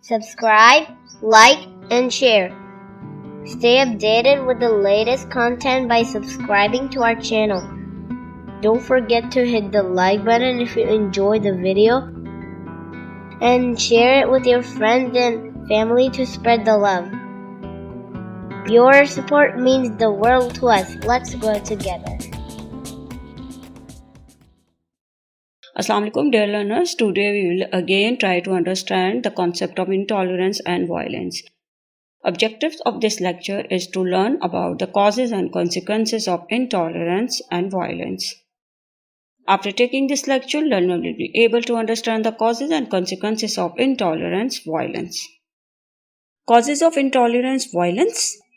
subscribe, like, and share. Stay updated with the latest content by subscribing to our channel. Don't forget to hit the like button if you enjoyed the video and share it with your friends and family to spread the love. Your support means the world to us. Let's grow together. Assalamu alaikum, dear learners. Today we will again try to understand the concept of intolerance and violence. Objectives of this lecture is to learn about the causes and consequences of intolerance and violence. After taking this lecture, learner will be able to understand the causes and consequences of intolerance, violence. Causes of intolerance, violence.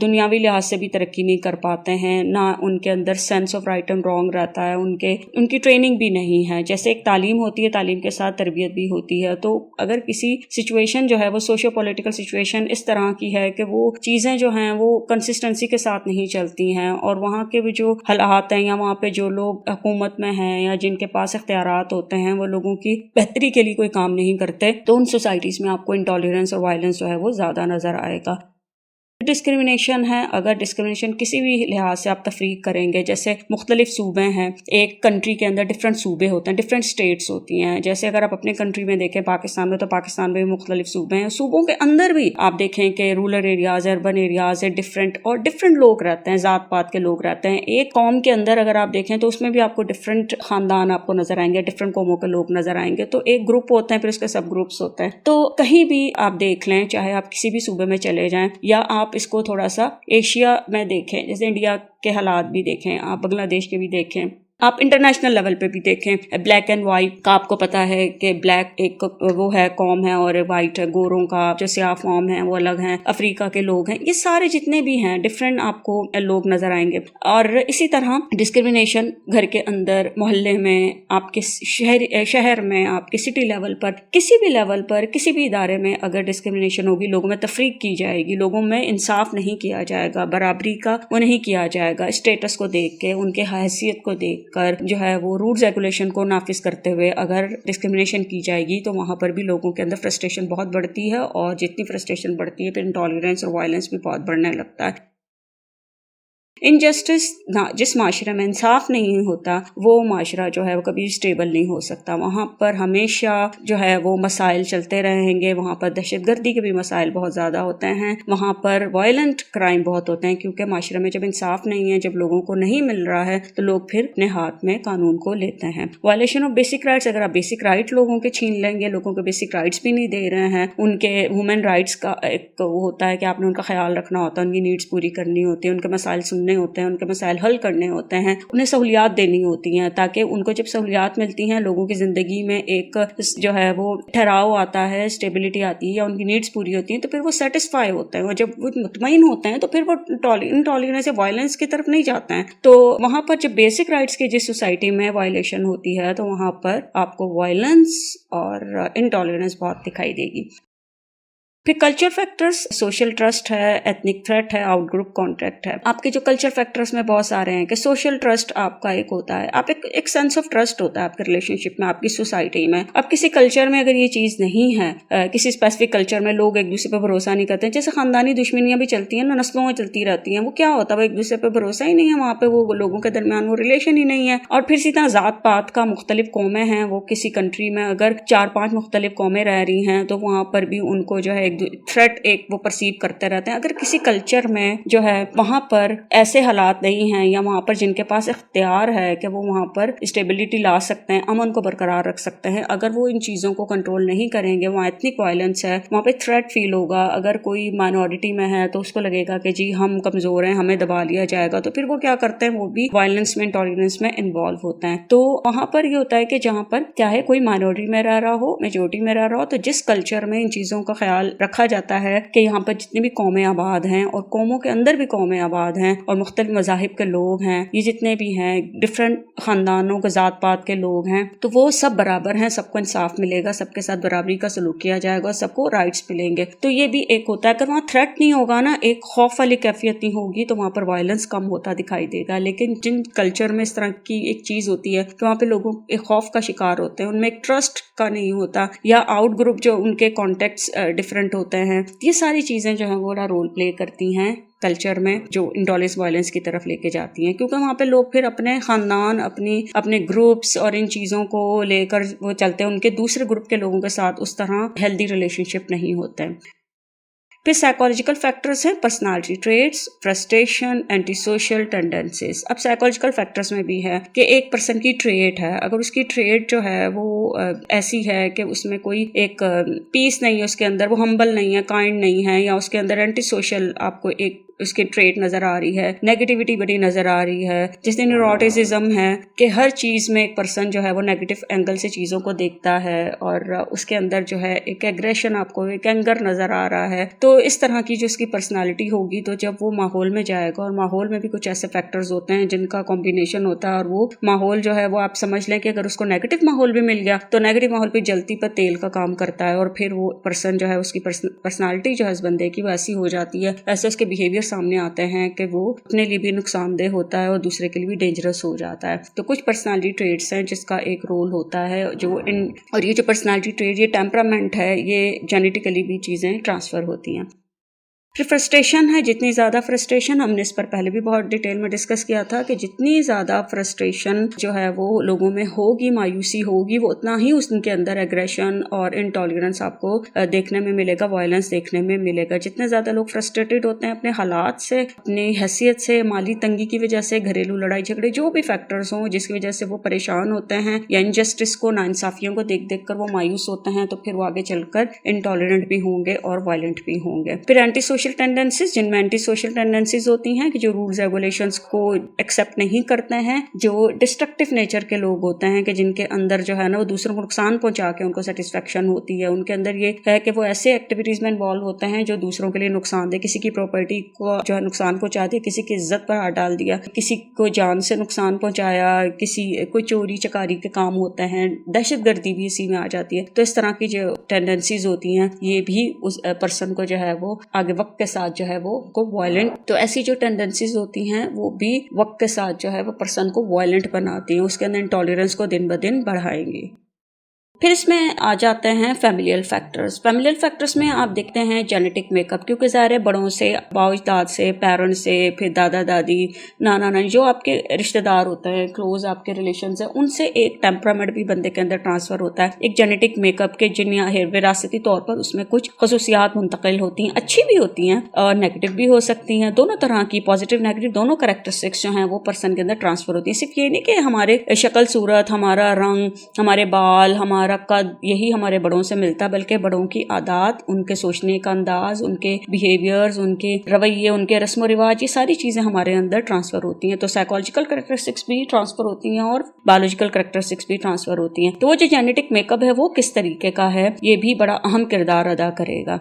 دنیاوی لحاظ سے بھی ترقی نہیں کر پاتے ہیں، نہ ان کے اندر sense of right and wrong رہتا ہے، ان کی ٹریننگ بھی نہیں ہے. جیسے ایک تعلیم ہوتی ہے، تعلیم کے ساتھ تربیت بھی ہوتی ہے. تو اگر کسی سچویشن جو ہے وہ سوشو پولیٹیکل سچویشن اس طرح کی ہے کہ وہ چیزیں جو ہیں وہ کنسسٹنسی کے ساتھ نہیں چلتی ہیں، اور وہاں کے بھی جو حالات ہیں یا وہاں پہ جو لوگ حکومت میں ہیں یا جن کے پاس اختیارات ہوتے ہیں وہ لوگوں کی بہتری کے لیے کوئی کام نہیں کرتے، تو ان سوسائٹیز میں آپ کو انٹالرنس اور وائلنس جو ہے وہ زیادہ نظر آئے گا. ڈسکریمنیشن ہے. اگر ڈسکریمنیشن کسی بھی لحاظ سے آپ تفریق کریں گے، جیسے مختلف صوبے ہیں، ایک کنٹری کے اندر ڈفرینٹ صوبے ہوتے ہیں، ڈفرینٹ اسٹیٹس ہوتی ہیں. جیسے اگر آپ اپنے کنٹری میں دیکھیں پاکستان میں، تو پاکستان میں بھی مختلف صوبے ہیں. صوبوں کے اندر بھی آپ دیکھیں کہ رورل ایریاز، اربن ایریاز ہے ڈفرینٹ، اور ڈفرینٹ لوگ رہتے ہیں، ذات پات کے لوگ رہتے ہیں. ایک قوم کے اندر اگر آپ دیکھیں تو اس میں بھی آپ کو ڈفرینٹ خاندان آپ کو نظر آئیں گے، ڈفرینٹ قوموں کے لوگ نظر آئیں گے. تو ایک گروپ ہوتے ہیں، پھر اس کے سب گروپس ہوتے ہیں. تو کہیں بھی آپ دیکھ لیں، چاہے آپ کسی بھی صوبے میں چلے جائیں یا آپ اس کو تھوڑا سا ایشیا میں دیکھیں، جیسے انڈیا کے حالات بھی دیکھیں، آپ بنگلہ دیش کے بھی دیکھیں، آپ انٹرنیشنل لیول پہ بھی دیکھیں. بلیک اینڈ وائٹ کا آپ کو پتا ہے کہ بلیک ایک وہ ہے قوم ہے، اور وائٹ ہے گوروں کا جو سیاہ فام ہیں وہ الگ ہیں، افریقہ کے لوگ ہیں. یہ سارے جتنے بھی ہیں ڈفرینٹ آپ کو لوگ نظر آئیں گے. اور اسی طرح ڈسکریمنیشن گھر کے اندر، محلے میں، آپ کے شہر میں، آپ کے سٹی لیول پر، کسی بھی لیول پر، کسی بھی ادارے میں اگر ڈسکریمنیشن ہوگی، لوگوں میں تفریق کی جائے گی، لوگوں میں انصاف نہیں کیا جائے گا، برابری کا وہ نہیں کیا جائے گا، اسٹیٹس کو دیکھ کے، ان کے حیثیت کو دیکھ کر جو ہے وہ رولز ریگولیشن کو نافذ کرتے ہوئے اگر ڈسکریمنیشن کی جائے گی، تو وہاں پر بھی لوگوں کے اندر فرسٹریشن بہت بڑھتی ہے. اور جتنی فرسٹریشن بڑھتی ہے پھر انٹالرنس اور وائلنس بھی بہت بڑھنے لگتا ہے. انجسٹس، جس معاشرے میں انصاف نہیں ہوتا وہ معاشرہ جو ہے وہ کبھی اسٹیبل نہیں ہو سکتا. وہاں پر ہمیشہ جو ہے وہ مسائل چلتے رہیں گے. وہاں پر دہشت گردی کے بھی مسائل بہت زیادہ ہوتے ہیں، وہاں پر وائلنٹ کرائم بہت ہوتے ہیں، کیونکہ معاشرے میں جب انصاف نہیں ہے، جب لوگوں کو نہیں مل رہا ہے، تو لوگ پھر اپنے ہاتھ میں قانون کو لیتے ہیں. وائلیشن آف بیسک رائٹس، اگر آپ بیسک رائٹ لوگوں کے چھین لیں گے، لوگوں کے بیسک رائٹس بھی نہیں دے رہے ہیں، ان کے وومن رائٹس کا ایک وہ ہوتا ہے کہ آپ نے ان کا خیال رکھنا ہوتا ہے، ان کی نیڈس پوری کرنی ہوتی ہے، ان کے مسائل سننے ہوتے ہیں، ان کے مسائل حل کرنے ہوتے ہیں، انہیں سہولیات دینی ہوتی ہیں، تاکہ ان کو جب سہولیات ملتی ہیں، لوگوں کی زندگی میں ایک جو ہے وہ ٹھہراؤ آتا ہے، اسٹیبلٹی آتی ہے، یا ان کی نیڈس پوری ہوتی ہیں، تو پھر وہ سیٹسفائی ہوتے ہیں. اور جب وہ مطمئن ہوتے ہیں تو پھر وہ انٹالرنس یا وائلنس کی طرف نہیں جاتے ہیں. تو وہاں پر جب بیسک رائٹس کی جس سوسائٹی میں وائلیشن ہوتی ہے، تو وہاں پر آپ کو وائلنس اور انٹالرنس بہت دکھائی دے گی. پھر کلچر فیکٹرز، سوشل ٹرسٹ ہے، ایتھنک تھریٹ ہے، آؤٹ گروپ کانٹیکٹ ہے. آپ کے جو کلچر فیکٹرز میں بہت سارے ہیں کہ سوشل ٹرسٹ آپ کا ایک ہوتا ہے، آپ ایک سینس آف ٹرسٹ ہوتا ہے آپ کے ریلیشن شپ میں، آپ کی سوسائٹی میں. اب کسی کلچر میں اگر یہ چیز نہیں ہے، کسی اسپیسیفک کلچر میں لوگ ایک دوسرے پہ بھروسہ نہیں کرتے، جیسے خاندانی دشمنیاں بھی چلتی ہیں نا، نسلوں میں چلتی رہتی ہیں، وہ کیا ہوتا ہے، وہ ایک دوسرے پہ بھروسہ ہی نہیں ہے، وہاں پہ وہ لوگوں کے درمیان وہ ریلیشن ہی نہیں ہے. اور پھر اسی طرح ذات پات کا، مختلف قومیں ہیں، وہ کسی کنٹری میں اگر 4-5 مختلف قومیں رہ رہی ہیں، تو وہاں پر بھی ان کو جو ہے ایک تھریٹ وہ پرسیو کرتے رہتے ہیں. اگر کسی کلچر میں جو ہے وہاں پر ایسے حالات نہیں ہیں، یا وہاں پر جن کے پاس اختیار ہے کہ وہ وہاں پر اسٹیبلٹی لا سکتے ہیں، امن کو برقرار رکھ سکتے ہیں، اگر وہ ان چیزوں کو کنٹرول نہیں کریں گے، وہاں ایتھنک وائلنس ہے، وہاں پہ تھریٹ فیل ہوگا. اگر کوئی مائنورٹی میں ہے تو اس کو لگے گا کہ جی ہم کمزور ہیں، ہمیں دبا لیا جائے گا، تو پھر وہ کیا کرتے ہیں، وہ بھی وائلنس میں، انٹالرنس میں انوالو ہوتے ہیں. تو وہاں پر یہ ہوتا ہے کہ جہاں پر چاہے کوئی مائنورٹی میں رہ رہا ہو، میجورٹی میں رہ رہا ہو، تو جس کلچر میں ان چیزوں کا خیال رکھا جاتا ہے کہ یہاں پر جتنی بھی قومیں آباد ہیں، اور قوموں کے اندر بھی قومیں آباد ہیں، اور مختلف مذاہب کے لوگ ہیں، یہ جتنے بھی ہیں، ڈفرینٹ خاندانوں کے ذات پات کے لوگ ہیں، تو وہ سب برابر ہیں، سب کو انصاف ملے گا، سب کے ساتھ برابری کا سلوک کیا جائے گا، سب کو رائٹس ملیں گے. تو یہ بھی ایک ہوتا ہے. اگر وہاں تھریٹ نہیں ہوگا نا، ایک خوف والی کیفیت نہیں ہوگی، تو وہاں پر وائلنس کم ہوتا دکھائی دے گا. لیکن جن کلچر میں اس طرح کی ایک چیز ہوتی ہے کہ وہاں پہ لوگوں ایک خوف کا شکار ہوتے ہیں، ان میں ایک ٹرسٹ کا نہیں ہوتا، یا آؤٹ گروپ جو ان کے کانٹیکٹس ڈفرینٹ ہوتے ہیں، یہ ساری چیزیں جو ہیں وہ رول پلے کرتی ہیں کلچر میں، جو انٹالرنس وائلنس کی طرف لے کے جاتی ہیں. کیونکہ وہاں پہ لوگ پھر اپنے خاندان، اپنے گروپس اور ان چیزوں کو لے کر وہ چلتے ہیں، ان کے دوسرے گروپ کے لوگوں کے ساتھ اس طرح ہیلدی ریلیشن شپ نہیں ہوتے. پھر سائیکولوجیکل فیکٹرز ہیں، personality traits, frustration, anti social tendencies. اب سائیکولوجیکل فیکٹرز میں بھی ہے کہ ایک پرسن کی ٹریٹ ہے، اگر اس کی ٹریٹ جو ہے وہ ایسی ہے کہ اس میں کوئی ایک پیس نہیں ہے اس کے اندر، وہ ہمبل نہیں ہے، کائنڈ نہیں ہے، یا اس کے اندر اینٹی سوشل آپ کو ایک اس کی ٹریٹ نظر آ رہی ہے, نیگیٹیوٹی بڑی نظر آ رہی ہے. جیسے نیوروٹیسزم ہے کہ ہر چیز میں ایک پرسن جو ہے وہ نیگیٹو اینگل سے چیزوں کو دیکھتا ہے, اور اس کے اندر جو ہے ایک ایگریشن, آپ کو ایک اینگر نظر آ رہا ہے. تو اس طرح کی جو اس کی پرسنالٹی ہوگی, تو جب وہ ماحول میں جائے گا, اور ماحول میں بھی کچھ ایسے فیکٹرز ہوتے ہیں جن کا کمبینیشن ہوتا ہے, اور وہ ماحول جو ہے وہ آپ سمجھ لیں کہ اگر اس کو نیگیٹو ماحول بھی مل گیا تو نیگیٹو ماحول پہ جلتی پر تیل کا کام کرتا ہے, اور پھر وہ پرسن جو ہے اس کی پرسنالٹی جو ہے اس بندے کی وہ ایسی ہو جاتی ہے, ایسے اس کے بیہیویئر سامنے آتے ہیں کہ وہ اپنے لیے بھی نقصان دہ ہوتا ہے اور دوسرے کے لیے بھی ڈینجرس ہو جاتا ہے. تو کچھ پرسنالٹی ٹریٹس ہیں جس کا ایک رول ہوتا ہے اور یہ جو پرسنالٹی ٹریٹ, یہ ٹیمپرامنٹ ہے, یہ جینیٹیکلی بھی چیزیں ٹرانسفر ہوتی ہیں. پھر فرسٹریشن ہے. جتنی زیادہ فرسٹریشن, ہم نے اس پر پہلے بھی بہت ڈیٹیل میں ڈسکس کیا تھا کہ جتنی زیادہ فرسٹریشن جو ہے وہ لوگوں میں ہوگی, مایوسی ہوگی, وہ اتنا ہی ان کے اندر ایگریشن اور انٹالرنس آپ کو دیکھنے میں ملے گا, وائلنس دیکھنے میں ملے گا. جتنے زیادہ لوگ فرسٹریٹڈ ہوتے ہیں اپنے حالات سے, اپنی حیثیت سے, مالی تنگی کی وجہ سے, گھریلو لڑائی جھگڑے, جو بھی فیکٹرز ہوں جس کی وجہ سے وہ پریشان ہوتے ہیں, یا انجسٹس کو, ناانصافیوں کو دیکھ دیکھ کر وہ مایوس ہوتے ہیں, تو پھر وہ آگے چل کر انٹالرنٹ بھی ہوں گے اور وائلنٹ بھی ہوں گے. پھر اینٹی سوشل ٹینڈنسیز, جن میں اینٹی سوشل ٹینڈنسیز ہوتی ہیں کہ جو رولز ریگولیشنز کو ایکسیپٹ نہیں کرتے ہیں, جو ڈسٹرکٹیو نیچر کے لوگ ہوتے ہیں کہ جن کے اندر جو ہے نا وہ دوسروں کو نقصان پہنچا کے ان کو سیٹسفیکشن ہوتی ہے, ان کے اندر یہ ہے کہ وہ ایسے ایکٹیویٹیز میں انوالو ہوتے ہیں جو دوسروں کے لیے نقصان دہ, کسی کی پراپرٹی کو جو ہے نقصان پہنچا دیا, کسی کی عزت پر ہاتھ ڈال دیا, کسی کو جان سے نقصان پہنچایا, کوئی چوری چکاری کے کام ہوتے ہیں, دہشت گردی بھی اسی میں آ جاتی ہے. تو اس طرح کی جو ٹینڈنسیز ہوتی ہیں یہ بھی اس پرسن کو جو ہے وہ آگے وقت کے ساتھ جو ہے وہ کو وائلنٹ, تو ایسی جو ٹینڈنسیز ہوتی ہیں وہ بھی وقت کے ساتھ جو ہے وہ پرسن کو وائلنٹ بناتی ہیں, اس کے اندر انٹالرنس کو دن بدن بڑھائیں گی. پھر اس میں آ جاتے ہیں فیملیل فیکٹرز. فیملیل فیکٹرز میں آپ دیکھتے ہیں جینیٹک میک اپ, کیونکہ ظاہر ہے بڑوں سے, باؤ اجداد سے, پیرنٹ سے, پھر دادا دادی, نانا نانی, جو آپ کے رشتہ دار ہوتے ہیں, کلوز آپ کے ریلیشنز ہیں, ان سے ایک ٹیمپرامنٹ بھی بندے کے اندر ٹرانسفر ہوتا ہے, ایک جینیٹک میک اپ کے جن وراثتی طور پر اس میں کچھ خصوصیات منتقل ہوتی ہیں, اچھی بھی ہوتی ہیں اور نیگیٹو بھی ہو سکتی ہیں. دونوں طرح کی پازیٹیو نیگیٹو دونوں کریکٹرسٹکس جو ہیں وہ پرسن کے اندر ٹرانسفر ہوتی ہیں. صرف یہ نہیں کہ ہمارے شکل صورت, ہمارا رنگ, ہمارے بال, ہمارا قد, یہی ہمارے بڑوں سے ملتا, بلکہ بڑوں کی عادات, ان کے سوچنے کا انداز, ان کے بیہیویئرز, ان کے رویے, ان کے رسم و رواج, یہ ساری چیزیں ہمارے اندر ٹرانسفر ہوتی ہیں. تو سائیکولوجیکل کریکٹرسٹکس بھی ٹرانسفر ہوتی ہیں اور بایولوجیکل کریکٹرسٹکس بھی ٹرانسفر ہوتی ہیں. تو وہ جو جینیٹک میک اپ ہے وہ کس طریقے کا ہے, یہ بھی بڑا اہم کردار ادا کرے گا.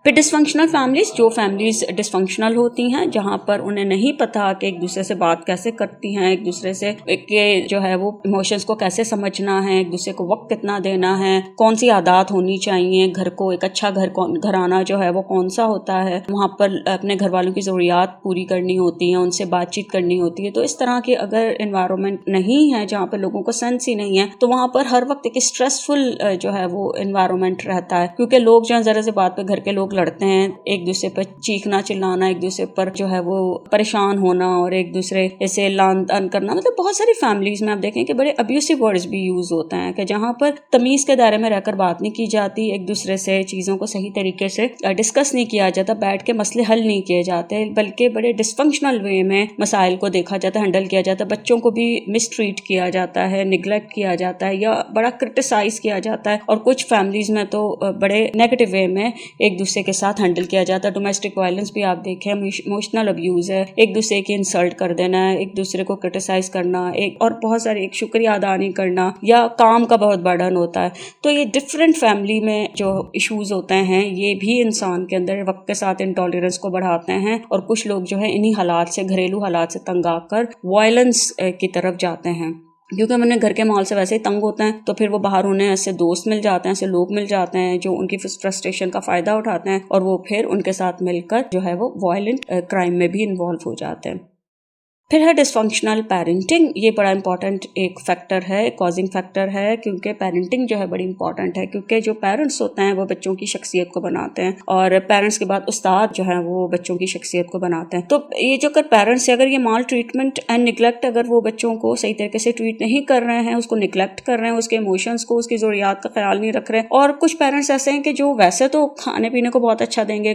پھر ڈسفنکشنل فیملیز, جو فیملیز ڈسفنکشنل ہوتی ہیں, جہاں پر انہیں نہیں پتا کہ ایک دوسرے سے بات کیسے کرتی ہیں, ایک دوسرے سے کے جو ہے وہ ایموشنز کو کیسے سمجھنا ہے, ایک دوسرے کو وقت کتنا دینا ہے, کون سی عادات ہونی چاہیے, گھر کو ایک اچھا گھرانہ جو ہے وہ کون سا ہوتا ہے, وہاں پر اپنے گھر والوں کی ضروریات پوری کرنی ہوتی ہیں, ان سے بات چیت کرنی ہوتی ہے. تو اس طرح کے اگر انوائرمنٹ نہیں ہے جہاں پر لوگوں کو سینس ہی نہیں ہے, تو وہاں پر ہر وقت ایک اسٹریسفل جو ہے وہ انوائرمنٹ رہتا ہے, کیونکہ لوگ جو ذرا سے بات پہ گھر کے لوگ لڑتے ہیں, ایک دوسرے پر چیخنا چلانا, ایک دوسرے پر جو ہے وہ پریشان ہونا, اور ایک دوسرے سے لان تان کرنا. مطلب بہت ساری فیملیز میں آپ دیکھیں کہ بڑے ابیوسو ورڈز بھی یوز ہوتے ہیں, کہ جہاں پر تمیز کے دائرے میں رہ کر بات نہیں کی جاتی, ایک دوسرے سے چیزوں کو صحیح طریقے سے ڈسکس نہیں کیا جاتا, بیٹھ کے مسئلے حل نہیں کیے جاتے, بلکہ بڑے ڈسفنکشنل وے میں مسائل کو دیکھا جاتا ہے, ہینڈل کیا جاتا ہے. بچوں کو بھی مس ٹریٹ کیا جاتا ہے, نگلیکٹ کیا جاتا ہے, یا بڑا کرٹیسائز کیا جاتا ہے, اور کچھ فیملیز میں تو بڑے نیگیٹو وے میں ایک دوسرے کے ساتھ ہینڈل کیا جاتا ہے. ڈومیسٹک وائلنس بھی آپ دیکھیں, ایموشنل ابیوز ہے, ایک دوسرے کی انسلٹ کر دینا ہے, ایک دوسرے کو کرٹیسائز کرنا, اور بہت سارے ایک شکریہ ادا نہیں کرنا, یا کام کا بہت برڈن ہوتا ہے. تو یہ ڈفرینٹ فیملی میں جو ایشوز ہوتے ہیں یہ بھی انسان کے اندر وقت کے ساتھ انٹالرنس کو بڑھاتے ہیں, اور کچھ لوگ جو ہے انہی حالات سے, گھریلو حالات سے تنگ آ کر وائلنس کی طرف جاتے ہیں, کیونکہ ہم نے گھر کے ماحول سے ویسے ہی تنگ ہوتے ہیں. تو پھر وہ باہر انہیں ایسے دوست مل جاتے ہیں, ایسے لوگ مل جاتے ہیں جو ان کی فرسٹریشن کا فائدہ اٹھاتے ہیں, اور وہ پھر ان کے ساتھ مل کر جو ہے وہ وائلنٹ کرائم میں بھی انوالو ہو جاتے ہیں. پھر ہے ڈسفنکشنل پیرنٹنگ. یہ بڑا امپورٹنٹ ایک فیکٹر ہے, کازنگ فیکٹر ہے, کیونکہ پیرنٹنگ جو ہے بڑی امپورٹنٹ ہے, کیونکہ جو پیرنٹس ہوتے ہیں وہ بچوں کی شخصیت کو بناتے ہیں, اور پیرنٹس کے بعد استاد جو ہیں وہ بچوں کی شخصیت کو بناتے ہیں. تو یہ جو اگر پیرنٹس اگر یہ مال ٹریٹمنٹ اینڈ نگلیکٹ, اگر وہ بچوں کو صحیح طریقے سے ٹریٹ نہیں کر رہے ہیں, اس کو نگلیکٹ کر رہے ہیں, اس کے ایموشنس کو, اس کی ضروریات کا خیال نہیں رکھ رہے, اور کچھ پیرنٹس ایسے ہیں کہ جو ویسے تو کھانے پینے کو بہت اچھا دیں گے,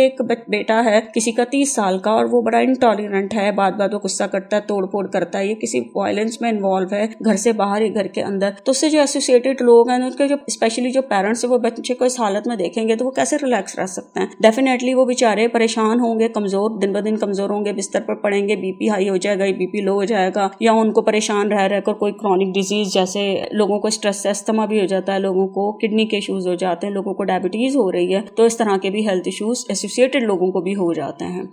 ایک بیٹا ہے کسی کا 30 سال کا اور وہ بڑا انٹالرنٹ ہے, بات بات میں غصہ کرتا ہے, توڑ پھوڑ کرتا ہے, یہ کسی وائلنس میں انوالو ہے گھر سے باہر ہی گھر کے اندر, تو اس سے جو ایسوسیٹڈ لوگ ہیں ان کے جو اسپیشلی جو پیرنٹس ہیں وہ بچے کو اس حالت میں دیکھیں گے تو وہ کیسے ریلیکس رہ سکتے ہیں. ڈیفینیٹلی وہ بیچارے پریشان ہوں گے, کمزور, دن بدن کمزور ہوں گے, بستر پر پڑیں گے, بی پی ہائی ہو جائے گا, بی پی لو ہو جائے گا, یا ان کو پریشان رہ کر کوئی کرونک ڈیزیز, جیسے لوگوں کو اسٹریس سے استھما بھی ہو جاتا ہے, لوگوں کو کڈنی کے ایشوز ہو جاتے ہیں, لوگوں کو ڈائبٹیز ہو رہی ہے, تو اس طرح کے بھی ہیلتھ ایشوز ایسوسیٹڈ لوگوں کو بھی ہو جاتے ہیں.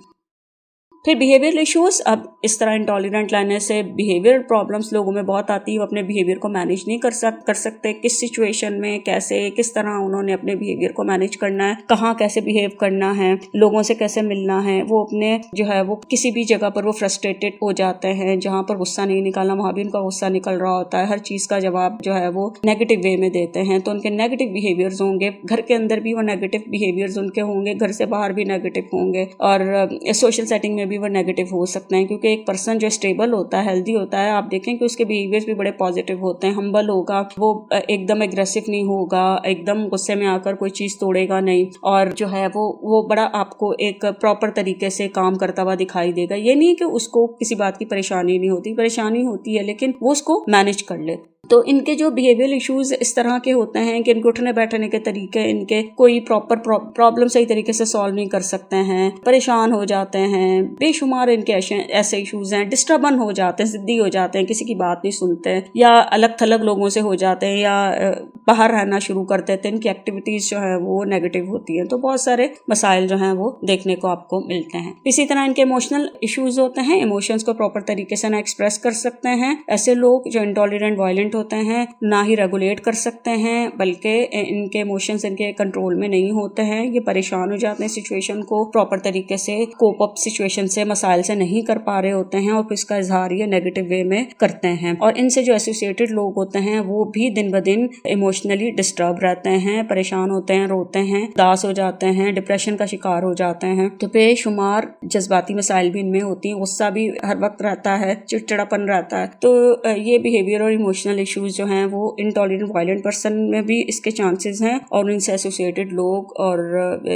پھر بیہیویئر ایشوز, اب اس طرح انٹالرنٹ رہنے سے بیہیویئر پرابلمس لوگوں میں بہت آتی ہے, وہ اپنے بیہیویئر کو مینیج نہیں کر سکتے, کس سچویشن میں کیسے کس طرح انہوں نے اپنے بیہیویئر کو مینیج کرنا ہے, کہاں کیسے بیہیو کرنا ہے, لوگوں سے کیسے ملنا ہے, وہ اپنے جو ہے وہ کسی بھی جگہ پر وہ فرسٹریٹڈ ہو جاتے ہیں, جہاں پر غصہ نہیں نکالنا وہاں بھی ان کا غصہ نکل رہا ہوتا ہے, ہر چیز کا جواب جو ہے وہ نیگیٹو وے میں دیتے ہیں, تو ان کے نیگیٹو بیہیویئرز ہوں گے, گھر کے اندر بھی وہ نیگیٹو بیہیویئرز ان کے ہوں گے, گھر سے باہر بھی نیگیٹو ہوں گے, اور سوشل سیٹنگ میں بھی وہ نیگیٹو ہو سکتے ہیں, کیونکہ ایک پرسن جو اسٹیبل ہوتا ہے, ہیلدی ہوتا ہے, آپ دیکھیں کہ اس کے بیہیویئرز بھی بڑے پازیٹیو ہوتے ہیں, ہمبل ہوگا, وہ ایک دم ایگریسو نہیں ہوگا, ایک دم غصے میں آ کر کوئی چیز توڑے گا نہیں, اور جو ہے وہ بڑا آپ کو ایک پراپر طریقے سے کام کرتا ہوا دکھائی دے گا. یہ نہیں کہ اس کو کسی بات کی پریشانی نہیں ہوتی, پریشانی ہوتی ہے لیکن وہ اس کو مینیج کر لے. تو ان کے جو بیہیویئر ایشوز اس طرح کے ہوتے ہیں کہ ان کے اٹھنے بیٹھنے کے طریقے, ان کے کوئی پراپر پرابلم صحیح طریقے سے سالو نہیں کر سکتے ہیں, پریشان ہو جاتے ہیں, بے شمار ان کے ایسے ایشوز ہیں, ڈسٹربن ہو جاتے ہیں, ضدی ہو جاتے ہیں, کسی کی بات نہیں سنتے, یا الگ تھلگ لوگوں سے ہو جاتے ہیں, یا باہر رہنا شروع کرتے ہیں, ان کی ایکٹیویٹیز جو ہیں وہ نیگیٹو ہوتی ہیں. تو بہت سارے مسائل جو ہیں وہ دیکھنے کو آپ کو ملتے ہیں. اسی طرح ان کے ایموشنل ایشوز ہوتے ہیں, ایموشنز کو پراپر طریقے سے نہ ایکسپریس کر سکتے ہیں. ایسے لوگ جو انٹالرنٹ وائلنٹ ہوتے ہیں نہ ہی ریگولیٹ کر سکتے ہیں, بلکہ ان کے ایموشنز ان کے کنٹرول میں نہیں ہوتے ہیں, یہ پریشان ہو جاتے ہیں, سچویشن کو پراپر طریقے سے کوپ اپ سچویشن سے, مسائل سے نہیں کر پا رہے ہوتے ہیں, اور پھر اس کا اظہار یہ نیگیٹو وے میں کرتے ہیں. اور ان سے جو ایسوسیٹڈ لوگ ہوتے ہیں وہ بھی دن بدن ایموشنلی ڈسٹرب رہتے ہیں, پریشان ہوتے ہیں, روتے ہیں, اداس ہو جاتے ہیں, ڈپریشن کا شکار ہو جاتے ہیں. تو بے شمار جذباتی مسائل بھی ان میں ہوتی ہیں, غصہ بھی ہر وقت رہتا ہے, چڑچڑاپن رہتا ہے. تو یہ بیہیویئر اور ایموشنل ایشوز جو ہیں وہ انٹالرنٹ وائلنٹ پرسن میں بھی اس کے چانسز ہیں, اور ان سے ایسوسیٹڈ لوگ اور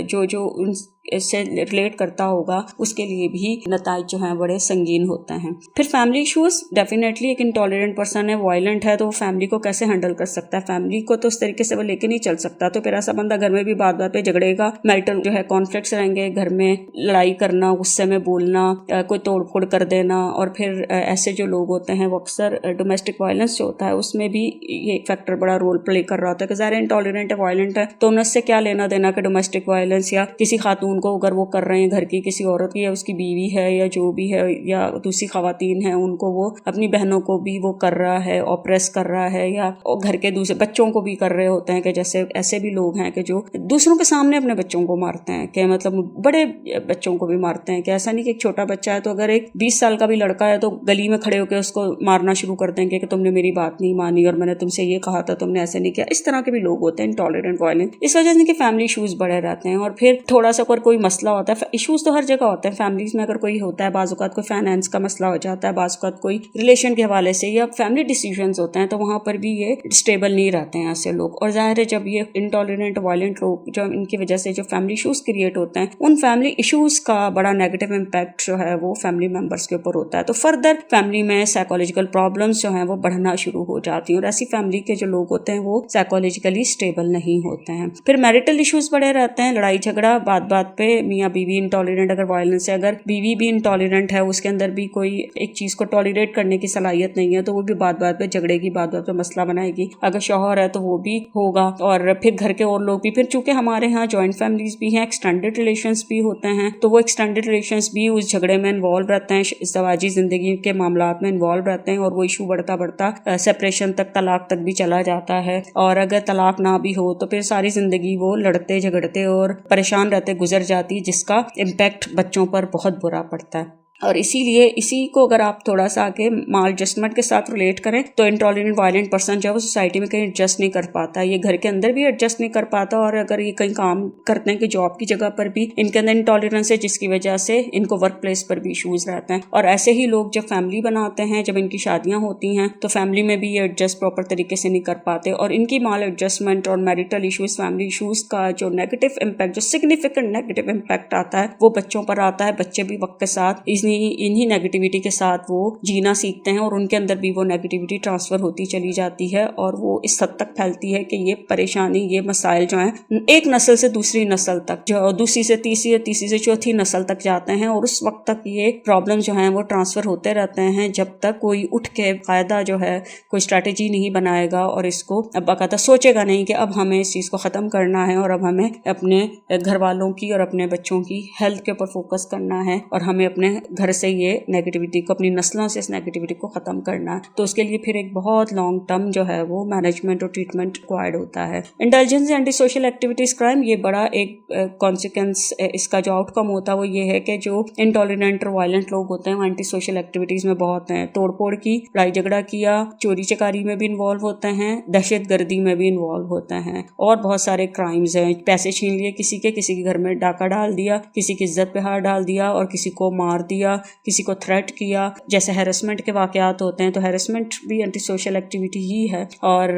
جو ان سے ریلیٹ کرتا ہوگا اس کے لیے بھی نتائج جو ہیں بڑے سنگین ہوتے ہیں. پھر فیملی ایشوز, ڈیفینیٹلی ایک انٹالرنٹ پرسن ہے, وائلنٹ ہے, تو وہ فیملی کو کیسے ہینڈل کر سکتا ہے, فیملی کو تو اس طریقے سے وہ لے کے نہیں چل سکتا. تو پھر ایسا بندہ گھر میں بھی بات بات پہ جھگڑے گا, میرٹل جو ہے کانفلکٹس رہیں گے, گھر میں لڑائی کرنا, غصے میں بولنا, کوئی توڑ پھوڑ کر دینا. اور پھر ایسے جو لوگ ہوتے ہیں وہ اکثر ڈومیسٹک وائلنس جو ہوتا ہے اس میں بھی یہ ایک فیکٹر بڑا رول پلے کر رہا ہوتا ہے, کہ ظاہر انٹالرنٹ ہے, وائلنٹ ہے, تو انہیں سے کیا لینا دینا کہ ڈومیسٹک وائلنس یا کسی خاتون کو اگر وہ کر رہے ہیں گھر کی کسی عورت کی, یا اس کی بیوی ہے یا جو بھی ہے, یا دوسری خواتین ہیں ان کو وہ اپنی بہنوں کو بھی وہ کر رہا ہے, اوپریس کر رہا ہے, یا گھر کے دوسرے بچوں کو بھی کر رہے ہوتے ہیں. کہ جیسے ایسے بھی لوگ ہیں کہ جو دوسروں کے سامنے اپنے بچوں کو مارتے ہیں, کہ مطلب بڑے بچوں کو بھی مارتے ہیں, کہ ایسا نہیں کہ ایک چھوٹا بچہ ہے تو اگر ایک 20 سال کا بھی لڑکا ہے تو گلی میں کھڑے ہو کے اس کو مارنا شروع کر دیں گے کہ تم نے میری بات نہیں مانی اور میں نے تم سے یہ کہا تھا, تم نے ایسے نہیں کیا. اس طرح کے بھی لوگ ہوتے ہیں انٹالرنٹ وائلنٹ. اس وجہ سے کہ فیملی ایشوز بڑے رہتے ہیں. اور پھر تھوڑا سا کوئی مسئلہ ہوتا ہے, ایشوز تو ہر جگہ ہوتے ہیں فیملیز میں, اگر کوئی ہوتا ہے بعض اوقات کوئی فائنینس کا مسئلہ ہو جاتا ہے, بعض اوقات کوئی ریلیشن کے حوالے سے یا فیملی ڈیسیژنز ہوتے ہیں, تو وہاں پر بھی یہ اسٹیبل نہیں رہتے ہیں ایسے لوگ. اور ظاہر ہے جب یہ انٹالرنٹ وائلنٹ لوگ جو ان کی وجہ سے جو فیملی ایشوز کریٹ ہوتے ہیں, ان فیملی ایشوز کا بڑا نیگیٹو امپیکٹ جو ہے وہ فیملی ممبرس کے اوپر ہوتا ہے. تو فردر فیملی میں سائیکولوجیکل پرابلمس جو ہیں وہ بڑھنا شروع ہو جاتی ہیں, اور ایسی فیملی کے جو لوگ ہوتے ہیں وہ سائیکولوجیکلی اسٹیبل نہیں ہوتے ہیں. پھر میرٹل ایشوز بڑے رہتے ہیں, لڑائی جھگڑا بات بات پہ, میاں بیوی انٹالرنٹ اگر وائلنس ہے, اگر بیوی بھی انٹالرنٹ ہے, اس کے اندر بھی کوئی ایک چیز کو ٹالریٹ کرنے کی صلاحیت نہیں ہے, تو وہ بھی بات بات پہ جھگڑے گی, بات بات پہ مسئلہ بنائے گی. اگر شوہر ہے تو وہ بھی ہوگا, اور پھر گھر کے اور لوگ بھی. پھر چونکہ ہمارے ہاں جوائنٹ فیملیز بھی ہیں, ایکسٹینڈیڈ ریلیشنز بھی ہوتے ہیں, تو وہ ایکسٹینڈیڈ ریلیشنز بھی اس جھگڑے میں انوالو رہتے ہیں, ازدواجی زندگی کے معاملات میں انوالو رہتے ہیں, اور وہ ایشو بڑھتا بڑھتا سپریشن تک, طلاق تک بھی چلا جاتا ہے. اور اگر طلاق نہ بھی ہو تو پھر ساری زندگی وہ لڑتے جھگڑتے اور پریشان رہتے گزر جاتی, جس کا امپیکٹ بچوں پر بہت برا پڑتا ہے. اور اسی لیے اسی کو اگر آپ تھوڑا سا آگے مال ایڈجسٹمنٹ کے ساتھ ریلیٹ کریں تو انٹالرنٹ وائلنٹ پرسن جو ہے وہ سوسائٹی میں کہیں ایڈجسٹ نہیں کر پاتا, یہ گھر کے اندر بھی ایڈجسٹ نہیں کر پاتا, اور اگر یہ کہیں کام کرتے ہیں کہ جاب کی جگہ پر بھی ان کے اندر انٹالرنس ہے, جس کی وجہ سے ان کو ورک پلیس پر بھی ایشوز رہتے ہیں. اور ایسے ہی لوگ جب فیملی بناتے ہیں, جب ان کی شادیاں ہوتی ہیں تو فیملی میں بھی یہ ایڈجسٹ پراپر طریقے سے نہیں کر پاتے, اور ان کی مال ایڈجسٹمنٹ اور میریٹل ایشوز, فیملی ایشوز کا جو نیگیٹو امپیکٹ, جو سگنیفیکنٹ نیگیٹو امپیکٹ آتا ہے وہ بچوں پر آتا ہے. بچے بھی وقت کے ساتھ انہی نیگیٹیوٹی کے ساتھ وہ جینا سیکھتے ہیں, اور ان کے اندر بھی وہ نیگیٹیوٹی ٹرانسفر ہوتی چلی جاتی ہے, اور وہ اس حد تک پھیلتی ہے کہ یہ پریشانی, یہ مسائل جو ہیں ایک نسل سے دوسری نسل تک, جو دوسری سے تیسری اور تیسری سے چوتھی نسل تک جاتے ہیں, اور اس وقت تک یہ پرابلم جو ہیں وہ ٹرانسفر ہوتے رہتے ہیں جب تک کوئی اٹھ کے قاعدہ جو ہے کوئی اسٹریٹجی نہیں بنائے گا اور اس کو اب باقاعدہ سوچے گا نہیں کہ اب ہمیں اس چیز کو ختم کرنا ہے, اور اب ہمیں اپنے گھر والوں کی اور اپنے بچوں کی ہیلتھ کے اوپر فوکس کرنا ہے, اور ہمیں اپنے گھر سے یہ نیگیٹیوٹی کو, اپنی نسلوں سے اس نیگیٹیوٹی کو ختم کرنا ہے. تو اس کے لیے پھر ایک بہت لانگ ٹرم جو ہے وہ مینجمنٹ اور ٹریٹمنٹ ریکوائرڈ ہوتا ہے. Intelligence anti social activities crime, یہ بڑا ایک کانسیکوینس اس کا جو آؤٹ کم ہوتا ہے وہ یہ ہے کہ جو انٹالرنٹ اور وائلنٹ لوگ ہوتے ہیں وہ اینٹی سوشل ایکٹیویٹیز میں بہت ہیں, توڑ پھوڑ کی, لڑائی جھگڑا کیا, چوری چکاری میں بھی انوالو ہوتے ہیں, دہشت گردی میں بھی انوالو ہوتے ہیں, اور بہت سارے کرائمز ہیں, پیسے چھین لیے کسی کے گھر میں ڈاکہ ڈال دیا, کسی کی عزت پہ ہاتھ ڈال دیا, اور کسی کو مار دیا, کسی کو تھریٹ کیا, جیسے ہیرسمنٹ کے واقعات ہوتے ہیں. تو ہیرسمنٹ بھی اینٹی سوشل ایکٹیویٹی ہی ہے, اور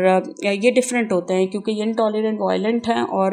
یہ ڈفرینٹ ہوتے ہیں کیونکہ یہ انٹالرنٹ وائلنٹ ہیں, اور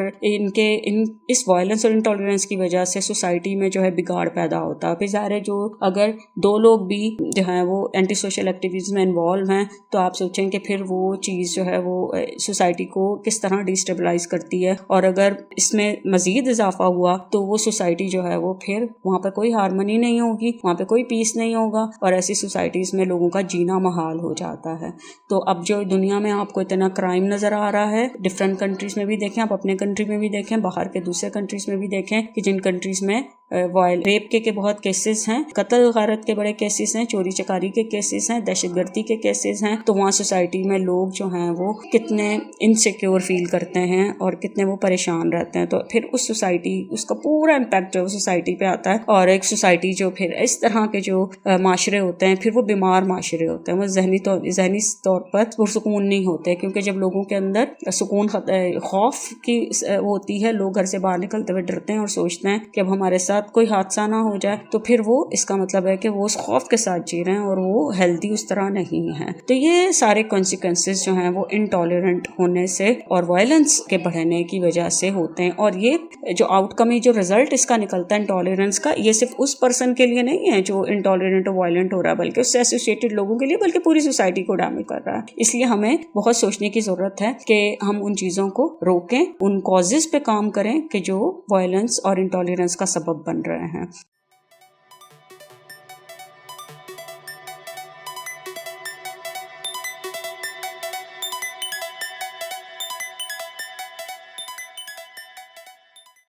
اس وائلنس اور انٹالرنس کی وجہ سے سوسائٹی میں جو ہے بگاڑ پیدا ہوتا ہے. پھر ظاہر ہے جو اگر دو لوگ بھی جو ہیں وہ اینٹی سوشل ایکٹیویٹیز میں انوالو ہیں تو آپ سوچیں کہ پھر وہ چیز جو ہے وہ سوسائٹی کو کس طرح ڈیسٹیبلائز کرتی ہے, اور اگر اس میں مزید اضافہ ہوا تو وہ سوسائٹی جو ہے وہ پھر وہاں پہ کوئی ہارمنی نہیں ہوگی, وہاں پہ کوئی پیس نہیں ہوگا, اور ایسی سوسائٹیز میں لوگوں کا جینا محال ہو جاتا ہے. تو اب جو دنیا میں آپ کو اتنا کرائم نظر آ رہا ہے, ڈفرینٹ کنٹریز میں بھی دیکھیں, آپ اپنے کنٹری میں بھی دیکھیں, باہر کے دوسرے کنٹریز میں بھی دیکھیں کہ جن کنٹریز میں ریپ کے بہت کیسز ہیں, قتل غارت کے بڑے کیسز ہیں, چوری چکاری کے کیسز ہیں, دہشت گردی کے کیسز ہیں, تو وہاں سوسائٹی میں لوگ جو ہیں وہ کتنے انسیکیور فیل کرتے ہیں اور کتنے وہ پریشان رہتے ہیں. تو پھر اس سوسائٹی, اس کا پورا امپیکٹ جو سوسائٹی پہ آتا ہے, اور ایک سوسائٹی جو پھر اس طرح کے جو معاشرے ہوتے ہیں پھر وہ بیمار معاشرے ہوتے ہیں, وہ ذہنی طور پر پرسکون نہیں ہوتے, کیونکہ جب لوگوں کے اندر سکون خوف کی ہوتی ہے, لوگ گھر سے باہر نکلتے ہوئے ڈرتے ہیں اور سوچتے ہیں کہ اب ہمارے ساتھ کوئی حادثہ نہ ہو جائے, تو پھر وہ اس کا مطلب ہے کہ وہ اس خوف کے ساتھ جی رہے ہیں اور وہ ہیلدی اس طرح نہیں ہے. تو یہ سارے کانسیکوینسز جو ہیں وہ انٹالرنٹ ہونے سے اور وائلنس کے بڑھنے کی وجہ سے ہوتے ہیں, اور یہ جو آؤٹ کم جو رزلٹ اس کا نکلتا ہے انٹالرنس کا, یہ صرف اس پرسن کے لیے نہیں ہے جو انٹالرنٹ اور وائلنٹ ہو رہا ہے, بلکہ اس سے ایسوسیٹڈ لوگوں کے لیے, بلکہ پوری سوسائٹی کو ڈیمیج کر رہا ہے. اس لیے ہمیں بہت سوچنے کی ضرورت ہے کہ ہم ان چیزوں کو روکیں, ان کازز پہ کام کریں کہ جو وائلنس اور انٹالرنس کا سبب بن رہے ہیں.